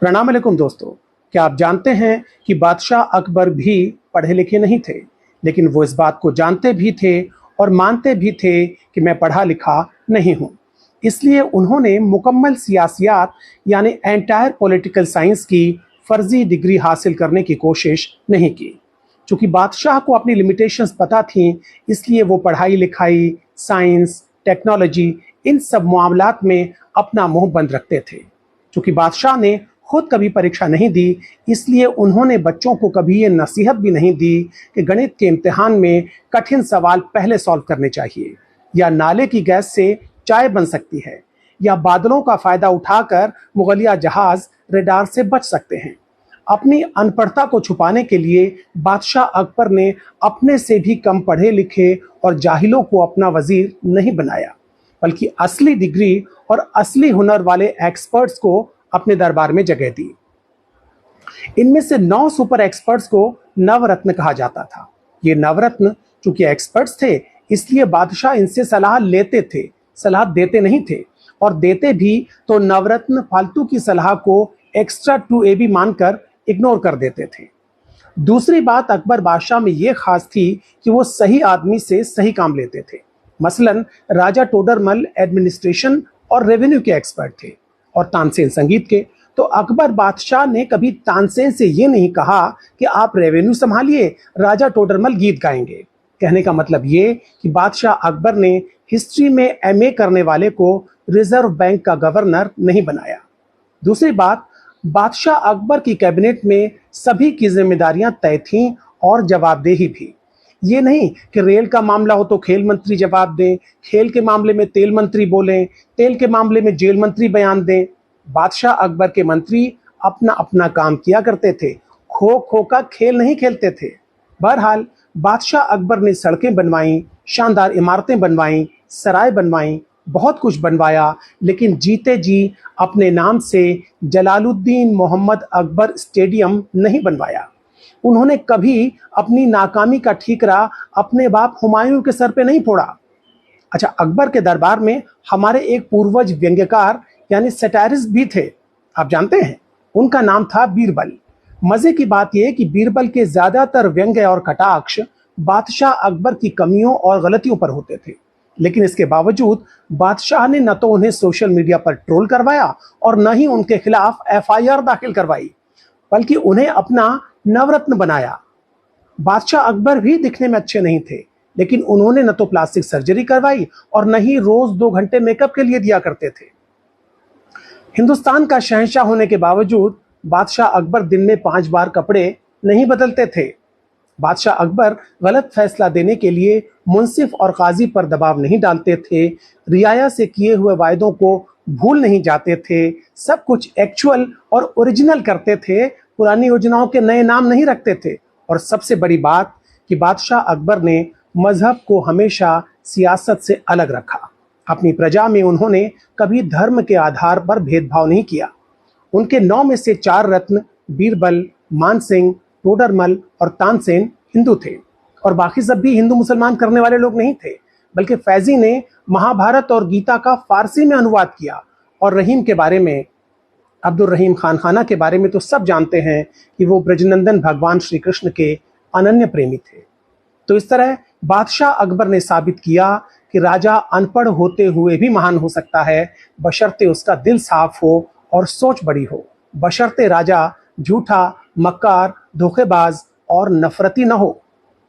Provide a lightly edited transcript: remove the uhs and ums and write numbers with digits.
प्रणाम अलैकुम दोस्तों। क्या आप जानते हैं कि बादशाह अकबर भी पढ़े लिखे नहीं थे, लेकिन वो इस बात को जानते भी थे और मानते भी थे कि मैं पढ़ा लिखा नहीं हूँ। इसलिए उन्होंने मुकम्मल सियासियात यानी एंटायर पॉलिटिकल साइंस की फर्जी डिग्री हासिल करने की कोशिश नहीं की। चूंकि बादशाह को अपनी लिमिटेशंस पता थी, इसलिए वो पढ़ाई लिखाई, साइंस, टेक्नोलॉजी इन सब मामलात में अपना मुंह बंद रखते थे। चूंकि बादशाह ने खुद कभी परीक्षा नहीं दी, इसलिए उन्होंने बच्चों को कभी ये नसीहत भी नहीं दी कि गणित के इम्तिहान में कठिन सवाल पहले सॉल्व करने चाहिए, या नाले की गैस से चाय बन सकती है, या बादलों का फायदा उठाकर मुगलिया जहाज रेडार से बच सकते हैं। अपनी अनपढ़ता को छुपाने के लिए बादशाह अकबर ने अपने से भी कम पढ़े लिखे और जाहिलों को अपना वजीर नहीं बनाया, बल्कि असली डिग्री और असली हुनर वाले एक्सपर्ट्स को अपने दरबार में जगह दी। इनमें से 9 सुपर एक्सपर्ट्स को नवरत्न कहा जाता था। ये नवरत्न चूंकि एक्सपर्ट्स थे, इसलिए बादशाह इनसे सलाह लेते थे, सलाह देते नहीं थे, और देते भी तो नवरत्न फालतू की सलाह को एक्स्ट्रा टू ए बी मानकर इग्नोर कर देते थे। दूसरी बात अकबर बादशाह में ये खास थी कि वो सही आदमी से सही काम लेते थे। मसलन राजा टोडरमल एडमिनिस्ट्रेशन और रेवेन्यू के एक्सपर्ट थे और तानसेन संगीत के। तो अकबर बादशाह ने कभी तानसेन से ये नहीं कहा कि आप रेवेन्यू संभालिए, राजा टोडरमल गीत गाएंगे। कहने का मतलब ये कि बादशाह अकबर ने हिस्ट्री में एमए करने वाले को रिजर्व बैंक का गवर्नर नहीं बनाया। दूसरी बात, बादशाह अकबर की कैबिनेट में सभी की जिम्मेदारियां तय थीं और जवाबदेही भी। ये नहीं कि रेल का मामला हो तो खेल मंत्री जवाब दें, खेल के मामले में तेल मंत्री बोलें, तेल के मामले में जेल मंत्री बयान दें। बादशाह अकबर के मंत्री अपना अपना काम किया करते थे, खो खो का खेल नहीं खेलते थे। बहरहाल बादशाह अकबर ने सड़कें बनवाईं, शानदार इमारतें बनवाईं, सराय बनवाईं, बहुत कुछ बनवाया, लेकिन जीते जी अपने नाम से जलालुद्दीन मोहम्मद अकबर स्टेडियम नहीं बनवाया। उन्होंने कभी अपनी नाकामी का ठीकरा अपने बाप हुमायूं के सर पे नहीं फोड़ा। अच्छा, अकबर के दरबार में हमारे एक पूर्वज व्यंग्यकार यानी सैटारिस्ट भी थे, आप जानते हैं, उनका नाम था बीरबल। मजे की बात यह कि बीरबल के ज्यादातर व्यंग्य और कटाक्ष बादशाह अकबर की कमियों और गलतियों पर होते थे, लेकिन इसके बावजूद बादशाह ने न तो उन्हें सोशल मीडिया पर ट्रोल करवाया और न ही उनके खिलाफ एफआईआर दाखिल करवाई, बल्कि उन्हें अपना नवरत्न बनाया। बादशाह अकबर भी दिखने में अच्छे नहीं थे, लेकिन उन्होंने न तो प्लास्टिक सर्जरी करवाई और न ही रोज 2 घंटे मेकअप के लिए दिया करते थे। हिंदुस्तान का शहंशाह होने के बावजूद बादशाह अकबर दिन में 5 बार कपड़े नहीं बदलते थे। बादशाह अकबर गलत फैसला देने के लिए मुंसिफ और काजी पर दबाव नहीं डालते थे, रियाया से किए हुए वायदों को भूल नहीं जाते थे, सब कुछ एक्चुअल और ओरिजिनल करते थे, पुरानी योजनाओं के नए नाम नहीं रखते थे। और सबसे बड़ी बात कि बादशाह अकबर ने मजहब को हमेशा सियासत से अलग रखा। अपनी प्रजा में उन्होंने कभी धर्म के आधार पर भेदभाव नहीं किया। उनके 9 में से 4 रत्न बीरबल, मानसिंह, टोडरमल और तानसेन हिंदू थे, और बाकी सब भी हिंदू मुसलमान करने वाले लोग नहीं थे, बल्कि फैजी ने महाभारत और गीता का फारसी में अनुवाद किया। और रहीम के बारे में, अब्दुल रहीम खान खाना के बारे में तो सब जानते हैं कि वो ब्रजनंदन भगवान श्री कृष्ण के अनन्य प्रेमी थे। तो इस तरह बादशाह अकबर ने साबित किया कि राजा अनपढ़ होते हुए भी महान हो सकता है, बशर्ते उसका दिल साफ हो और सोच बड़ी हो, बशर्ते राजा झूठा, मक्कार, धोखेबाज और नफरती न हो।